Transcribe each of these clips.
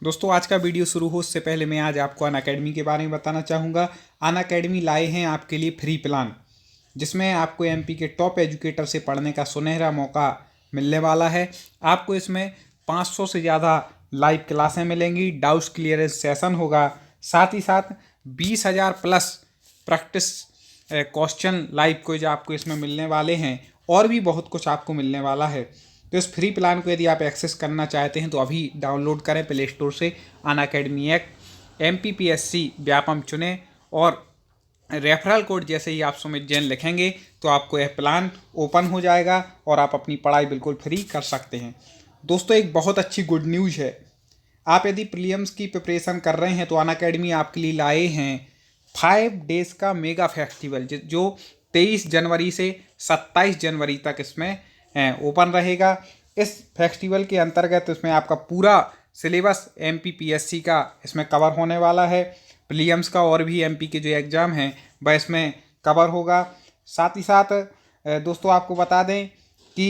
दोस्तों आज का वीडियो शुरू हो उससे पहले मैं आज आपको अनअकैडमी के बारे में बताना चाहूँगा। अनअकैडमी लाए हैं आपके लिए फ्री प्लान, जिसमें आपको एमपी के टॉप एजुकेटर से पढ़ने का सुनहरा मौका मिलने वाला है। आपको इसमें 500 से ज़्यादा लाइव क्लासें मिलेंगी, डाउट्स क्लियरेंस सेशन होगा, साथ ही साथ 20,000 plus practice question live quiz आपको इसमें मिलने वाले हैं और भी बहुत कुछ आपको मिलने वाला है। तो इस फ्री प्लान को यदि आप एक्सेस करना चाहते हैं तो अभी डाउनलोड करें प्ले स्टोर से अनअकैडमी ऐप, MPPSC व्यापम चुनें और रेफरल कोड जैसे ही आप सुमित जैन लिखेंगे तो आपको यह प्लान ओपन हो जाएगा और आप अपनी पढ़ाई बिल्कुल फ्री कर सकते हैं। दोस्तों एक बहुत अच्छी गुड न्यूज़ है, आप यदि प्रीलिम्स की प्रिपरेशन कर रहे हैं तो अनअकैडमी आपके लिए लाए हैं 5 डेज़ का मेगा फेस्टिवल, जो 23 जनवरी से 27 जनवरी तक इसमें ओपन रहेगा। इस फेस्टिवल के अंतर्गत इसमें आपका पूरा सिलेबस MPPSC का इसमें कवर होने वाला है। प्रीलिम्स का और भी MP के जो एग्ज़ाम हैं वह इसमें कवर होगा। साथ ही साथ दोस्तों आपको बता दें कि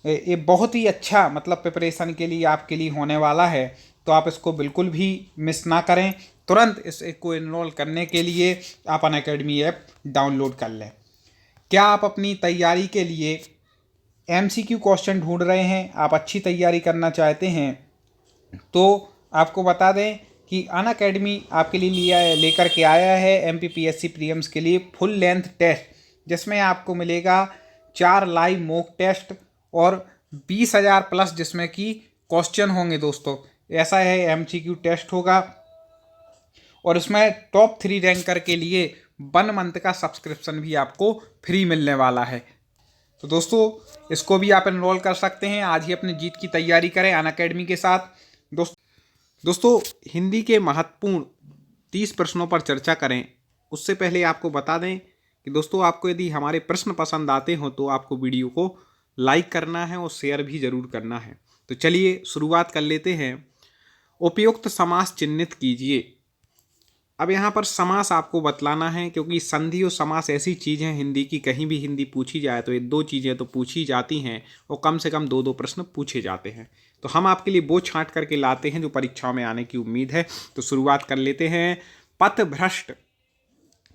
ये बहुत ही अच्छा मतलब प्रिपरेशन के लिए आपके लिए होने वाला है, तो आप इसको बिल्कुल भी मिस ना करें। तुरंत इसको इनरोल करने के लिए आप अनअकैडमी ऐप डाउनलोड कर लें। क्या आप अपनी तैयारी के लिए MCQ क्वेश्चन ढूंढ रहे हैं, आप अच्छी तैयारी करना चाहते हैं, तो आपको बता दें कि अनअकैडमी आपके लिए लेकर के आया है MPPSC प्रीलिम्स के लिए फुल लेंथ टेस्ट, जिसमें आपको मिलेगा 4 लाइव मॉक टेस्ट और 20,000 प्लस जिसमें कि क्वेश्चन होंगे। दोस्तों ऐसा है, MCQ टेस्ट होगा और इसमें टॉप 3 रैंकर के लिए 1 मंथ का सब्सक्रिप्शन भी आपको फ्री मिलने वाला है। तो दोस्तों इसको भी आप एनरोल कर सकते हैं। आज ही अपनी जीत की तैयारी करें अनअकैडमी के साथ। दोस्तों हिंदी के महत्वपूर्ण 30 प्रश्नों पर चर्चा करें उससे पहले आपको बता दें कि दोस्तों आपको यदि हमारे प्रश्न पसंद आते हो तो आपको वीडियो को लाइक करना है और शेयर भी ज़रूर करना है। तो चलिए शुरुआत कर लेते हैं। उपयुक्त समास चिन्हित कीजिए। अब यहाँ पर समास आपको बतलाना है, क्योंकि संधि और समास ऐसी चीज़ है हिंदी की, कहीं भी हिंदी पूछी जाए तो ये 2 चीज़ें तो पूछी जाती हैं और कम से कम 2-2 प्रश्न पूछे जाते हैं। तो हम आपके लिए वो छांट करके लाते हैं जो परीक्षाओं में आने की उम्मीद है। तो शुरुआत कर लेते हैं। पथभ्रष्ट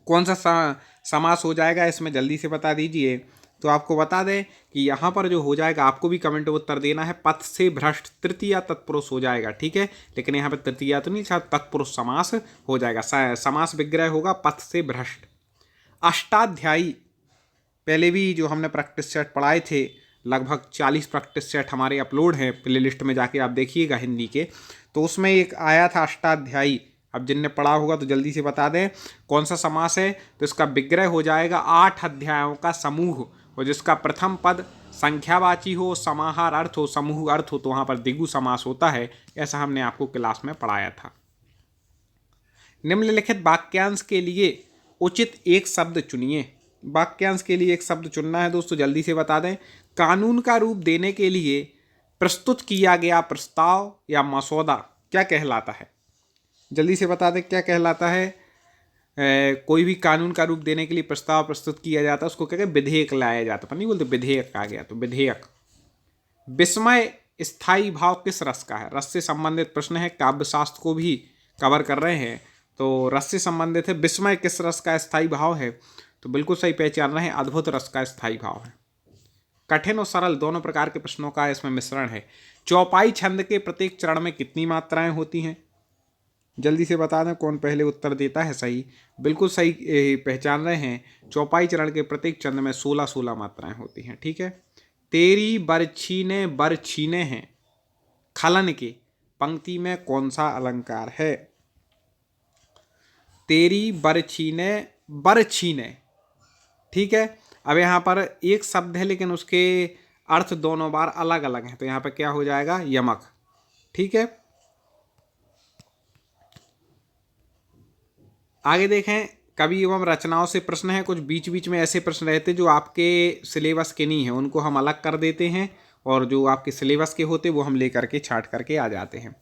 कौन सा समास हो जाएगा, इसमें जल्दी से बता दीजिए। तो आपको बता दें कि यहाँ पर जो हो जाएगा, आपको भी कमेंट में उत्तर देना है। पथ से भ्रष्ट तृतीया तत्पुरुष हो जाएगा, ठीक है, लेकिन यहाँ पर तृतीया तो नहीं, शायद तत्पुरुष समास हो जाएगा। समास विग्रह होगा पथ से भ्रष्ट। अष्टाध्यायी पहले भी जो हमने प्रैक्टिस सेट पढ़ाए थे, लगभग 40 प्रैक्टिस सेट हमारे अपलोड हैं, प्ले लिस्ट में जाके आप देखिएगा हिंदी के, तो उसमें एक आया था अष्टाध्यायी। अब जिनने पढ़ा होगा तो जल्दी से बता दें कौन सा समास है। तो इसका विग्रह हो जाएगा 8 अध्यायों का समूह, और जिसका प्रथम पद संख्यावाची हो, समाहार अर्थ हो, समूह अर्थ हो, तो वहाँ पर द्विगु समास होता है। ऐसा हमने आपको क्लास में पढ़ाया था। निम्नलिखित वाक्यांश के लिए उचित एक शब्द चुनिए। वाक्यांश के लिए एक शब्द चुनना है दोस्तों, जल्दी से बता दें। कानून का रूप देने के लिए प्रस्तुत किया गया प्रस्ताव या मसौदा क्या कहलाता है? जल्दी से बता दें क्या कहलाता है। कोई भी कानून का रूप देने के लिए प्रस्ताव प्रस्तुत किया जाता है उसको क्या कहते हैं? विधेयक लाया जाता है। पर नहीं बोलते विधेयक आ गया, तो विधेयक। विस्मय स्थायी भाव किस रस का है? रस से संबंधित प्रश्न है, काव्य शास्त्र को भी कवर कर रहे हैं, तो रस से संबंधित है। विस्मय किस रस का स्थायी भाव है? तो बिल्कुल सही पहचान रहे हैं, अद्भुत रस का स्थायी भाव है। कठिन और सरल दोनों प्रकार के प्रश्नों का इसमें मिश्रण है। चौपाई छंद के प्रत्येक चरण में कितनी मात्राएं होती हैं? जल्दी से बता दें कौन पहले उत्तर देता है सही। बिल्कुल सही पहचान रहे हैं। चौपाई चरण के प्रत्येक छंद में 16 मात्राएं होती हैं, ठीक है। तेरी बरछी ने बर छीने हैं, खलन के पंक्ति में कौन सा अलंकार है? तेरी बरछी ने बर छीने, ठीक है। अब यहाँ पर एक शब्द है लेकिन उसके अर्थ दोनों बार अलग अलग हैं, तो यहाँ पर क्या हो जाएगा? यमक, ठीक है। आगे देखें, कवि एवं रचनाओं से प्रश्न है। कुछ बीच बीच में ऐसे प्रश्न रहते जो आपके सिलेबस के नहीं हैं, उनको हम अलग कर देते हैं, और जो आपके सिलेबस के होते वो हम लेकर के छांट करके आ जाते हैं।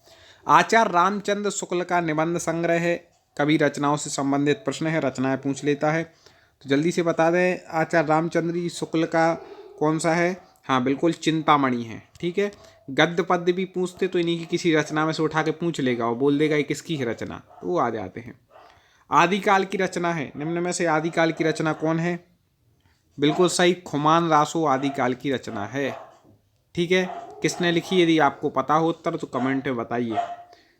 आचार्य रामचंद्र शुक्ल का निबंध संग्रह है। कवि रचनाओं से संबंधित प्रश्न है, रचनाएं पूछ लेता है। तो जल्दी से बता दें आचार्य रामचंद्र शुक्ल का कौन सा है? हाँ बिल्कुल, चिंतामणि है, ठीक है। गद्य पद्य भी पूछते तो इन्हीं की किसी रचना में से उठा के पूछ लेगा और बोल देगा ये किसकी है रचना, तो वो आ जाते हैं। आदिकाल की रचना है, निम्न में से आदिकाल की रचना कौन है? बिल्कुल सही, खुमान रासो आदिकाल की रचना है। ठीक है, किसने लिखी? यदि आपको पता हो उत्तर तो कमेंट में बताइए।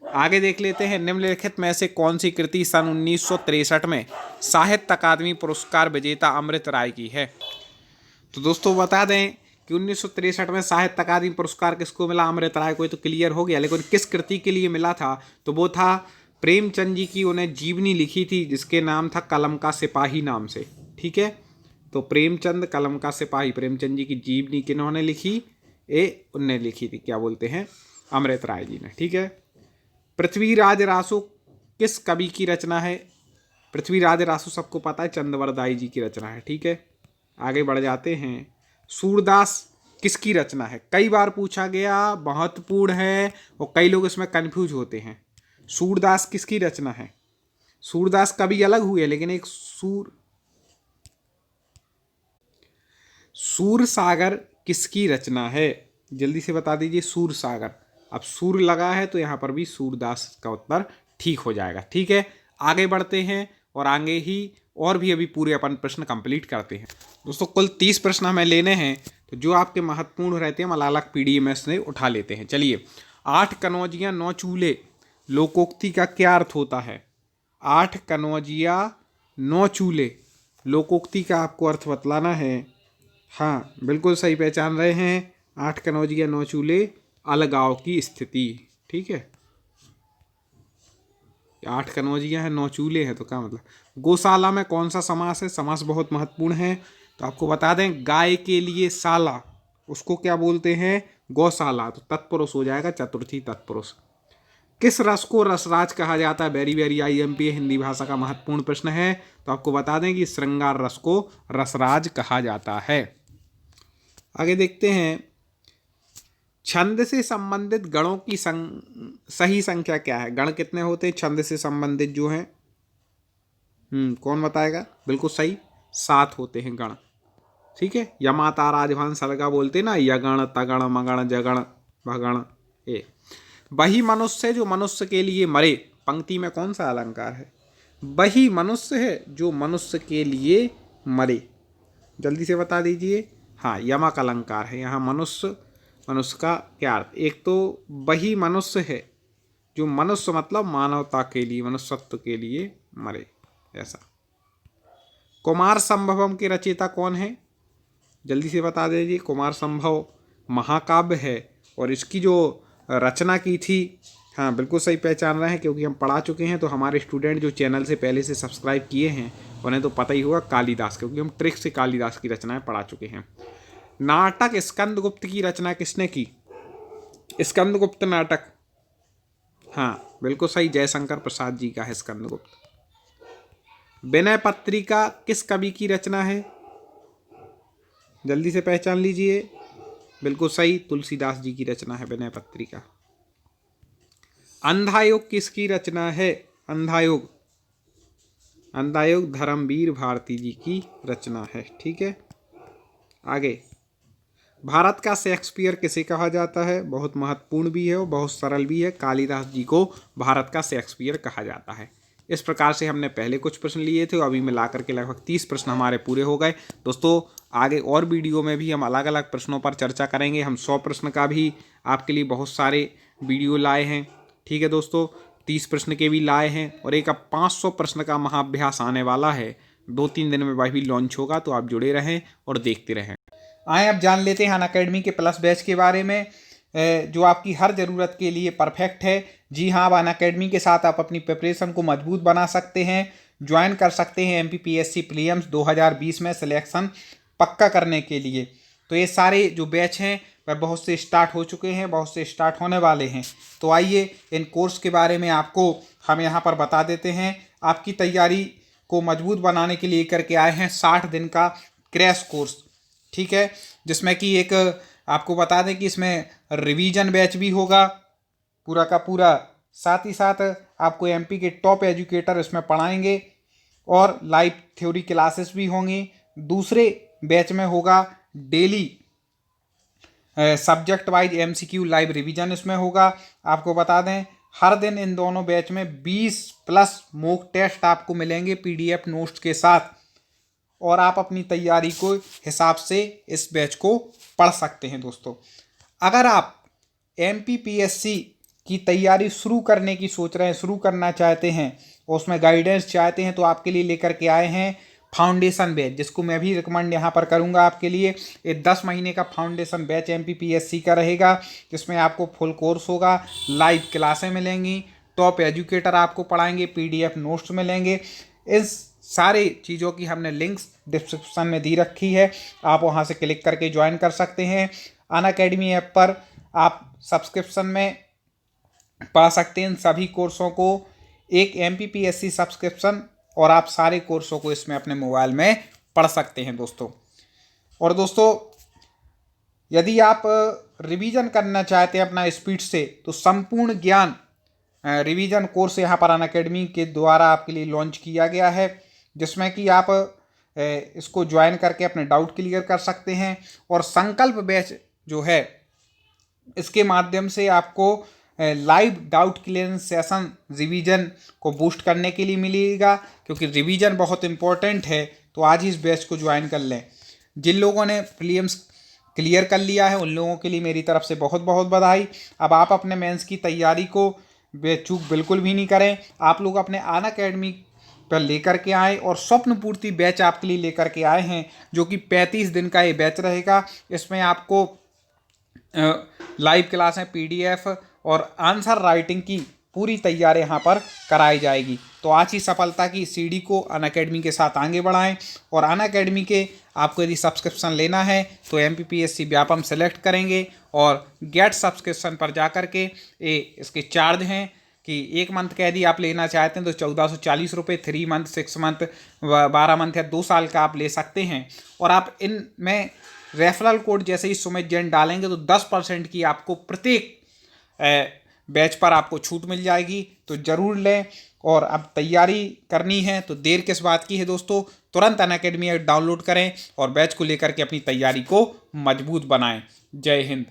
आगे देख लेते हैं, निम्नलिखित में से कौन सी कृति सन 1963 में साहित्य अकादमी पुरस्कार विजेता अमृत राय की है? तो दोस्तों बता दें कि 1963 में साहित्य अकादमी पुरस्कार किसको मिला? अमृत राय को। ये तो क्लियर हो गया, लेकिन किस कृति के लिए मिला था? तो वो था प्रेमचंद जी की उन्हें जीवनी लिखी थी जिसके नाम था कलम का सिपाही नाम से। ठीक है, तो प्रेमचंद कलम का सिपाही, प्रेमचंद जी की जीवनी किन्होंने लिखी? उनने लिखी थी, क्या बोलते हैं, अमृत राय जी ने। ठीक है। पृथ्वीराज रासो किस कवि की रचना है? पृथ्वीराज रासो सबको पता है, चंद्रवरदाई जी की रचना है। ठीक है, आगे बढ़ जाते हैं। सूरदास किसकी रचना है? कई बार पूछा गया, महत्वपूर्ण है और कई लोग इसमें कंफ्यूज होते हैं। सूरदास किसकी रचना है? सूरदास कवि अलग हुए, लेकिन एक सूरसागर किसकी रचना है? जल्दी से बता दीजिए, सूरसागर। अब सूर लगा है तो यहाँ पर भी सूरदास का उत्तर ठीक हो जाएगा। ठीक है, आगे बढ़ते हैं और आगे ही और भी अभी पूरे अपन प्रश्न कंप्लीट करते हैं। दोस्तों कुल 30 प्रश्न हमें लेने हैं, तो जो आपके महत्वपूर्ण रहते हैं हम अलग अलग पीडीएम से उठा लेते हैं। चलिए, 8 कनौजिया 9 चूल्हे लोकोक्ति का क्या अर्थ होता है? 8 कनौजिया 9 चूल्हे लोकोक्ति का आपको अर्थ बतलाना है। हाँ, बिल्कुल सही पहचान रहे हैं। 8 कनौजिया 9 चूल्हे, अलगाव की स्थिति। ठीक है, 8 कनौजिया है 9 चूल्हे हैं, तो क्या मतलब? गौशाला में कौन सा समास है? समास बहुत महत्वपूर्ण है, तो आपको बता दें, गाय के लिए शाला, उसको क्या बोलते हैं? गौशाला। तो तत्पुरुष हो जाएगा, चतुर्थी तत्पुरुष। किस रस को रसराज कहा जाता है? वेरी वेरी IMP हिंदी भाषा का महत्वपूर्ण प्रश्न है, तो आपको बता दें कि श्रृंगार रस को रसराज कहा जाता है। आगे देखते हैं, छंद से संबंधित गणों की सही संख्या क्या है? गण कितने होते हैं छंद से संबंधित जो हैं? कौन बताएगा? बिल्कुल सही, 7 होते हैं गण। ठीक है, यमाता राजभान सर्गा बोलते ना, यगण तगण मगण जगण भगण। ए वही मनुष्य जो मनुष्य के लिए मरे, पंक्ति में कौन सा अलंकार है? वही मनुष्य है जो मनुष्य के लिए मरे। जल्दी से बता दीजिए। हाँ, यमक अलंकार है यहाँ। मनुष्य, मनुष्य का क्या अर्थ? एक तो वही मनुष्य है जो मनुष्य मतलब मानवता के लिए, मनुष्यत्व के लिए मरे, ऐसा। कुमार संभवम के रचयिता कौन है? जल्दी से बता दीजिए। कुमार संभव महाकाव्य है और इसकी जो रचना की थी, हाँ बिल्कुल सही पहचान रहे हैं, क्योंकि हम पढ़ा चुके हैं। तो हमारे स्टूडेंट जो चैनल से पहले से सब्सक्राइब किए हैं उन्हें तो पता ही होगा, कालिदास, क्योंकि हम ट्रिक से कालिदास की रचनाएं पढ़ा चुके हैं। नाटक स्कंदगुप्त की रचना किसने की? स्कंदगुप्त नाटक, हाँ बिल्कुल सही, जयशंकर प्रसाद जी का है स्कंदगुप्त। विनय पत्रिका किस कवि की रचना है? जल्दी से पहचान लीजिए। बिल्कुल सही, तुलसीदास जी की रचना है विनय पत्रिका। अंधायोग किसकी रचना है? अंधायोग, अंधायोग धर्मवीर भारती जी की रचना है। ठीक है, आगे, भारत का शेक्सपियर किसे कहा जाता है? बहुत महत्वपूर्ण भी है और बहुत सरल भी है। कालिदास जी को भारत का शेक्सपियर कहा जाता है। इस प्रकार से हमने पहले कुछ प्रश्न लिए थे, अभी मिला करके लगभग 30 प्रश्न हमारे पूरे हो गए। दोस्तों आगे और वीडियो में भी हम अलग अलग प्रश्नों पर चर्चा करेंगे। हम 100 प्रश्न का भी आपके लिए बहुत सारे वीडियो लाए हैं। ठीक है दोस्तों, 30 प्रश्न के भी लाए हैं और एक अब 500 प्रश्न का महाअभ्यास आने वाला है। 2-3 दिन में वह भी लॉन्च होगा, तो आप जुड़े रहें और देखते रहें। आए अब जान लेते हैं अनअकैडमी के प्लस बैच के बारे में, जो आपकी हर ज़रूरत के लिए परफेक्ट है। जी हाँ, अब अनअकैडमी के साथ आप अपनी प्रिपरेशन को मजबूत बना सकते हैं। ज्वाइन कर सकते हैं MPPSC प्रीलिम्स 2020 में सिलेक्शन पक्का करने के लिए। तो ये सारे जो बैच हैं वह बहुत से स्टार्ट हो चुके हैं, बहुत से स्टार्ट होने वाले हैं। तो आइए इन कोर्स के बारे में आपको हम यहाँ पर बता देते हैं। आपकी तैयारी को मजबूत बनाने के लिए करके आए हैं 60 दिन का क्रैश कोर्स। ठीक है, जिसमें कि एक आपको बता दें कि इसमें रिवीजन बैच भी होगा पूरा का पूरा, साथ ही साथ आपको MP के टॉप एजुकेटर इसमें पढ़ाएंगे और लाइव थ्योरी क्लासेस भी होंगी। दूसरे बैच में होगा daily subject wise MCQ live revision इसमें होगा। आपको बता दें हर दिन इन दोनों बैच में 20+ मॉक टेस्ट आपको मिलेंगे PDF नोट्स के साथ, और आप अपनी तैयारी को हिसाब से इस बैच को पढ़ सकते हैं। दोस्तों, अगर आप MPPSC की तैयारी शुरू करने की सोच रहे हैं, शुरू करना चाहते हैं और उसमें गाइडेंस चाहते हैं, तो आपके लिए लेकर के आए हैं फाउंडेशन बैच, जिसको मैं भी रिकमेंड यहाँ पर करूँगा आपके लिए। ये 10 महीने का फाउंडेशन बैच MPPSC का रहेगा, जिसमें आपको फुल कोर्स होगा, लाइव क्लासें मिलेंगी, टॉप एजुकेटर आपको पढ़ाएंगे, PDF नोट्स मिलेंगे। इस सारी चीज़ों की हमने लिंक्स डिस्क्रिप्शन में दी रखी है, आप वहाँ से क्लिक करके ज्वाइन कर सकते हैं। अनअकैडमी ऐप पर आप सब्सक्रिप्शन में पा सकते हैं इन सभी कोर्सों को, एक MPPSC सब्सक्रिप्शन, और आप सारे कोर्सों को इसमें अपने मोबाइल में पढ़ सकते हैं। दोस्तों, और दोस्तों, यदि आप रिवीजन करना चाहते हैं अपना स्पीड से, तो संपूर्ण ज्ञान रिवीजन कोर्स यहाँ पर अनअकैडमी के द्वारा आपके लिए लॉन्च किया गया है, जिसमें कि आप इसको ज्वाइन करके अपने डाउट क्लियर कर सकते हैं। और संकल्प बैच जो है, इसके माध्यम से आपको live doubt clearance session revision को बूस्ट करने के लिए मिलेगा, क्योंकि रिवीजन बहुत इंपॉर्टेंट है। तो आज ही इस बैच को ज्वाइन कर लें। जिन लोगों ने प्रीलिम्स क्लियर कर लिया है, उन लोगों के लिए मेरी तरफ से बहुत बहुत बधाई। अब आप अपने मेंस की तैयारी को बेचूक बिल्कुल भी नहीं करें। आप लोग अपने अनअकैडमी पर लेकर के आए, और स्वप्न पूर्ति बैच आपके लिए लेकर के आए हैं, जो कि 35 दिन का ये बैच रहेगा। इसमें आपको लाइव क्लासें, PDF और आंसर राइटिंग की पूरी तैयारी यहाँ पर कराई जाएगी। तो आज ही सफलता की सीढ़ी को अनअकैडमी के साथ आगे बढ़ाएं। और अनअकैडमी के आपको यदि सब्सक्रिप्शन लेना है तो MPPSC व्यापम सेलेक्ट करेंगे, और गेट सब्सक्रिप्शन पर जाकर के इसके चार्ज हैं कि 1 मंथ का यदि आप लेना चाहते हैं तो 1440 रुपये, 3 मंथ, 6 मंथ, 12 मंथ या 2 साल का आप ले सकते हैं। और आप इनमें रेफरल कोड जैसे ही सुमित जैन डालेंगे तो 10% की आपको प्रत्येक बैच पर आपको छूट मिल जाएगी। तो ज़रूर लें, और अब तैयारी करनी है तो देर किस बात की है दोस्तों, तुरंत अनअकैडमी ऐप डाउनलोड करें और बैच को लेकर के अपनी तैयारी को मजबूत बनाएं। जय हिंद।